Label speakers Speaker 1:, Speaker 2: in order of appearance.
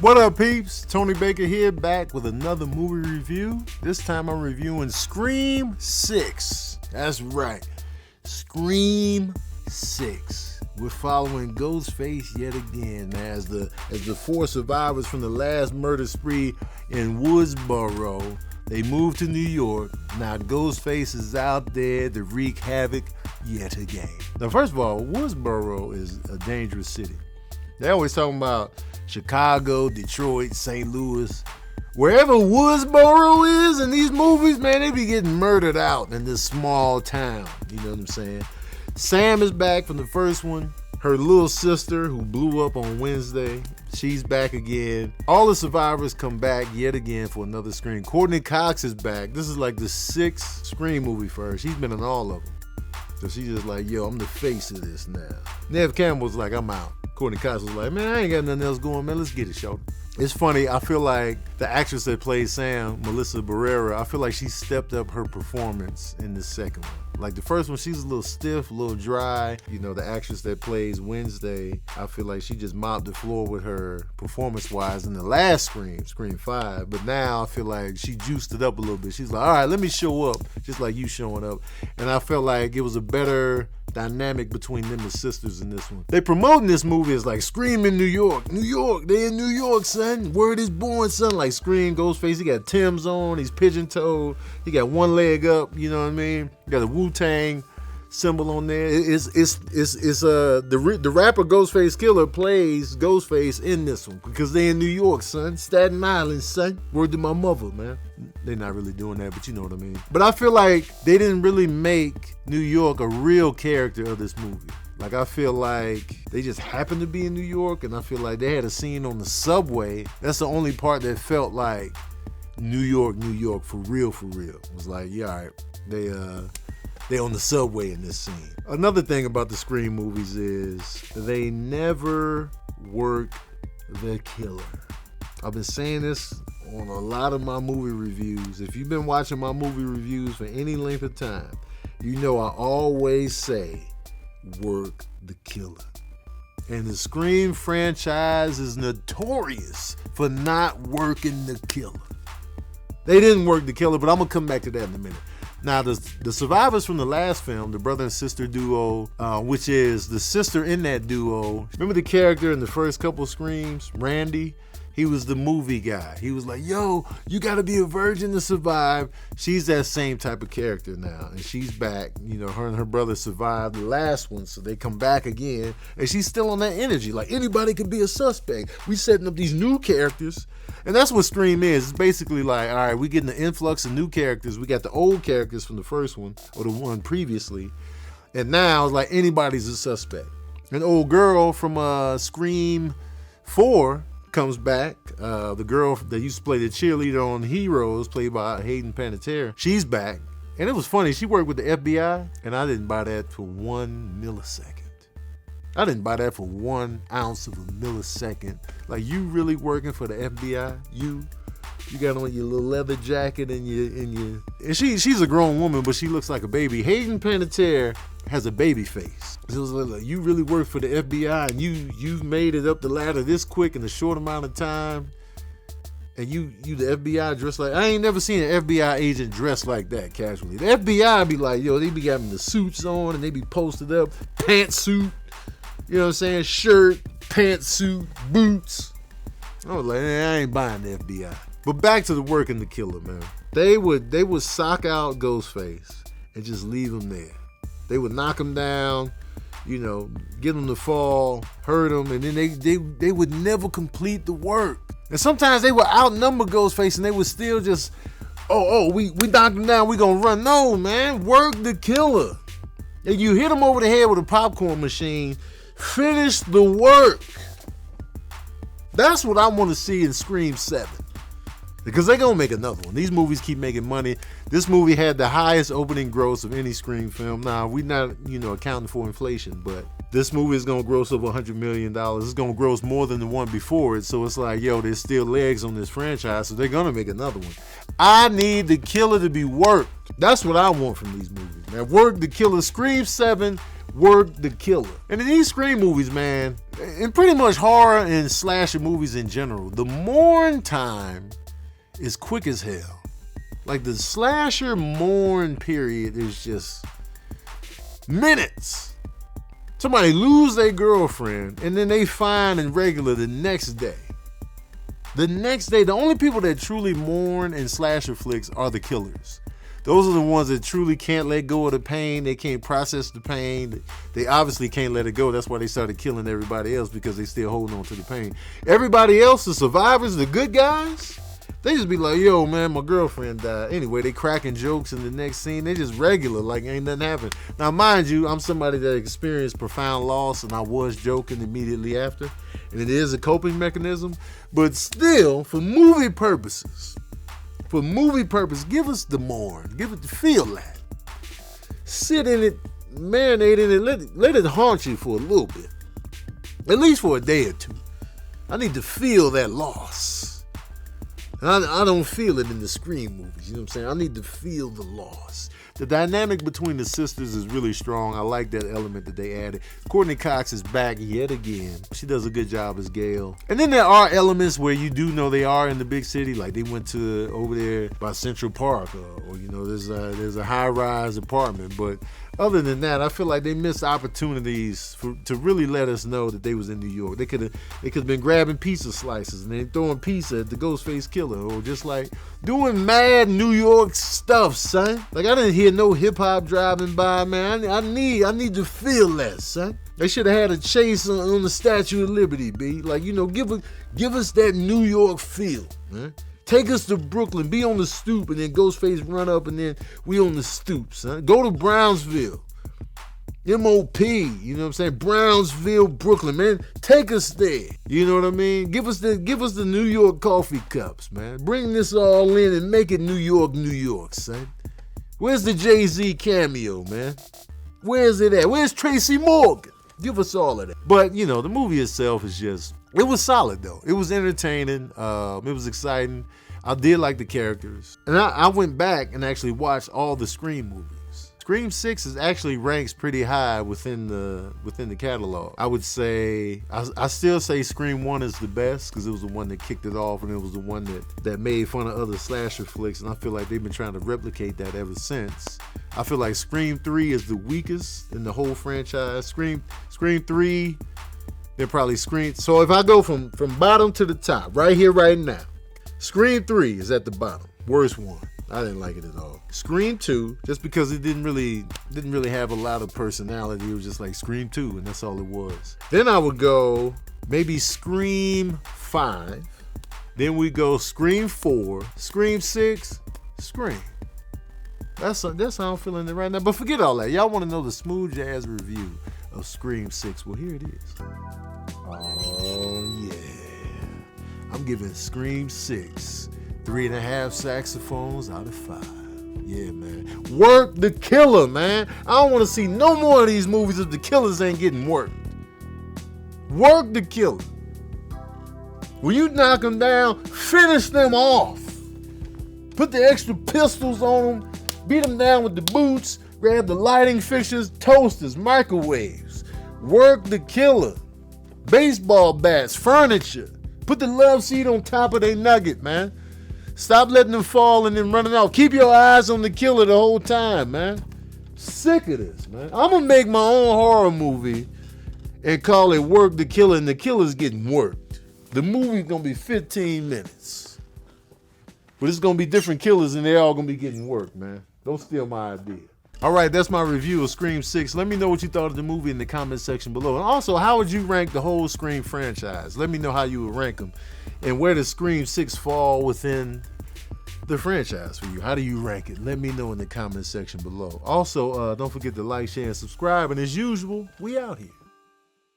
Speaker 1: What up, peeps? Tony Baker here, back with another movie review. This time I'm reviewing Scream 6. That's right, Scream 6. We're following Ghostface yet again as the four survivors from the last murder spree in Woodsboro. They moved to New York. Now Ghostface is out there to wreak havoc yet again. Now, first of all, Woodsboro is a dangerous city. They always talking about Chicago, Detroit, St. Louis. Wherever Woodsboro is in these movies, man, they be getting murdered out in this small town. You know what I'm saying? Sam is back from the first one. Her little sister, who blew up on Wednesday, she's back again. All the survivors come back yet again for another Scream. Courtney Cox is back. This is like the 6th Scream movie for her. She's been in all of them. So she's just like, yo, I'm the face of this now. Nev Campbell's like, I'm out. Courtney Cox was like, man, I ain't got nothing else going, man. Let's get it, shorty. It's funny. I feel like the actress that plays Sam, Melissa Barrera, I feel like she stepped up her performance in the second one. Like the first one, she's a little stiff, a little dry. You know, the actress that plays Wednesday, I feel like she just mopped the floor with her performance-wise in the last Scream 5. But now I feel like she juiced it up a little bit. She's like, all right, let me show up, just like you showing up. And I felt like it was a better dynamic between them as sisters in this one. They promoting this movie as like Scream in New York. New York, they in New York, son. Word is born, son. Like Scream, Ghostface, he got Tim's on, he's pigeon-toed, he got one leg up, you know what I mean? He got a Wu-Tang symbol on there. The rapper Ghostface Killer plays Ghostface in this one because they in New York, son. Staten Island, son. Word to my mother, man. They're not really doing that, but you know what I mean. But I feel like they didn't really make New York a real character of this movie. Like, I feel like they just happened to be in New York, and I feel like they had a scene on the subway. That's the only part that felt like New York, for real, for real. It was like, yeah, all right, they on the subway in this scene. Another thing about the Scream movies is they never work the killer. I've been saying this on a lot of my movie reviews. If you've been watching my movie reviews for any length of time, you know I always say, work the killer. And the Scream franchise is notorious for not working the killer. They didn't work the killer, but I'm going to come back to that in a minute. Now, the survivors from the last film, the brother and sister duo, which is the sister in that duo. Remember the character in the first couple Screams, Randy? He was the movie guy. He was like, yo, you got to be a virgin to survive. She's that same type of character now. And she's back. You know, her and her brother survived the last one, so they come back again. And she's still on that energy. Like, anybody could be a suspect. We setting up these new characters. And that's what Scream is. It's basically like, all right, we getting the influx of new characters. We got the old characters from the first one, or the one previously. And now it's like anybody's a suspect. An old girl from Scream 4 comes back. The girl that used to play the cheerleader on Heroes, played by Hayden Panettiere, she's back. And it was funny, she worked with the FBI, and I didn't buy that for 1 millisecond. I didn't buy that for 1 ounce of a millisecond. Like, you really working for the FBI? You got on your little leather jacket and she's a grown woman, but she looks like a baby. Hayden Panettiere has a baby face. It was like, you really work for the FBI, and you've made it up the ladder this quick in a short amount of time, and you the FBI dressed like, I ain't never seen an FBI agent dressed like that casually. The FBI be like, yo, they be having the suits on, and they be posted up, pantsuit, you know what I'm saying, shirt, pantsuit, boots. I was like, I ain't buying the FBI. But back to the work and the killer, man. They would sock out Ghostface and just leave him there. They would knock him down, you know, get him to fall, hurt him, and then they would never complete the work. And sometimes they would outnumber Ghostface, and they would still just, we knocked him down, we gonna run. No, man, work the killer. And you hit him over the head with a popcorn machine, finish the work. That's what I want to see in Scream 7. Because they're going to make another one. These movies keep making money. This movie had the highest opening gross of any Scream film. Now, we're not, accounting for inflation, but this movie is going to gross over $100 million. It's going to gross more than the one before it. So it's like, yo, there's still legs on this franchise, so they're going to make another one. I need the killer to be worked. That's what I want from these movies, man. Work the killer. Scream 7 Work the Killer. And in these Scream movies, man, and pretty much horror and slasher movies in general, the mourn time is quick as hell. Like the slasher mourn period is just minutes. Somebody lose their girlfriend and then they find in regular the next day. The next day, the only people that truly mourn in slasher flicks are the killers. Those are the ones that truly can't let go of the pain. They can't process the pain. They obviously can't let it go. That's why they started killing everybody else, because they still holding on to the pain. Everybody else, the survivors, the good guys, they just be like, yo, man, my girlfriend died. Anyway, they cracking jokes in the next scene. They just regular, like ain't nothing happened. Now, mind you, I'm somebody that experienced profound loss, and I was joking immediately after. And it is a coping mechanism. But still, for movie purposes, give us the mourn. Give it the feel that. Sit in it, marinate in it, let it haunt you for a little bit. At least for a day or two. I need to feel that loss. And I don't feel it in the Scream movies, you know what I'm saying? I need to feel the loss. The dynamic between the sisters is really strong. I like that element that they added. Courtney Cox is back yet again. She does a good job as Gail. And then there are elements where you do know they are in the big city, like they went to over there by Central Park, or you know, there's a high-rise apartment. But other than that, I feel like they missed opportunities to really let us know that they was in New York. They could have been grabbing pizza slices and then throwing pizza at the Ghostface Killer, or just like doing mad New York stuff, son. Like I didn't hear no hip hop driving by, man. I need to feel that, son. They should have had a chase on the Statue of Liberty, B. Like, you know, give us that New York feel, man. Take us to Brooklyn, be on the stoop, and then Ghostface run up, and then we on the stoop, son. Go to Brownsville, MOP, you know what I'm saying? Brownsville, Brooklyn, man. Take us there. You know what I mean? Give us the New York coffee cups, man. Bring this all in and make it New York, son. Where's the Jay-Z cameo, man? Where's it at? Where's Tracy Morgan? Give us all of that. But, you know, the movie itself is just, it was solid, though. It was entertaining. It was exciting. I did like the characters. And I went back and actually watched all the Scream movies. Scream 6 is actually ranks pretty high within the catalog. I would say, I still say Scream 1 is the best, because it was the one that kicked it off, and it was the one that made fun of other slasher flicks, and I feel like they've been trying to replicate that ever since. I feel like Scream 3 is the weakest in the whole franchise. Scream 3, they're probably Scream. So if I go from bottom to the top, right here, right now, Scream 3 is at the bottom, worst one. I didn't like it at all. Scream 2, just because it didn't really have a lot of personality. It was just like Scream 2, and that's all it was. Then I would go maybe Scream 5. Then we go Scream 4, Scream 6, Scream. That's how I'm feeling it right now. But forget all that. Y'all want to know the smooth jazz review of Scream 6? Well, here it is. Oh yeah, I'm giving Scream 6 3.5 saxophones out of 5. Yeah, man. Work the killer, man. I don't want to see no more of these movies if the killers ain't getting worked. Work the killer. When you knock them down, finish them off. Put the extra pistols on them. Beat them down with the boots. Grab the lighting fixtures, toasters, microwaves. Work the killer. Baseball bats, furniture. Put the love seat on top of their nugget, man. Stop letting them fall and then running off. Keep your eyes on the killer the whole time, man. Sick of this, man. I'm going to make my own horror movie and call it Work the Killer, and the killer's getting worked. The movie's going to be 15 minutes. But it's going to be different killers, and they're all going to be getting worked, man. Don't steal my idea. All right, that's my review of Scream 6. Let me know what you thought of the movie in the comment section below. And also, how would you rank the whole Scream franchise? Let me know how you would rank them. And where does Scream 6 fall within the franchise for you? How do you rank it? Let me know in the comment section below. Also, don't forget to like, share, and subscribe. And as usual, we out here.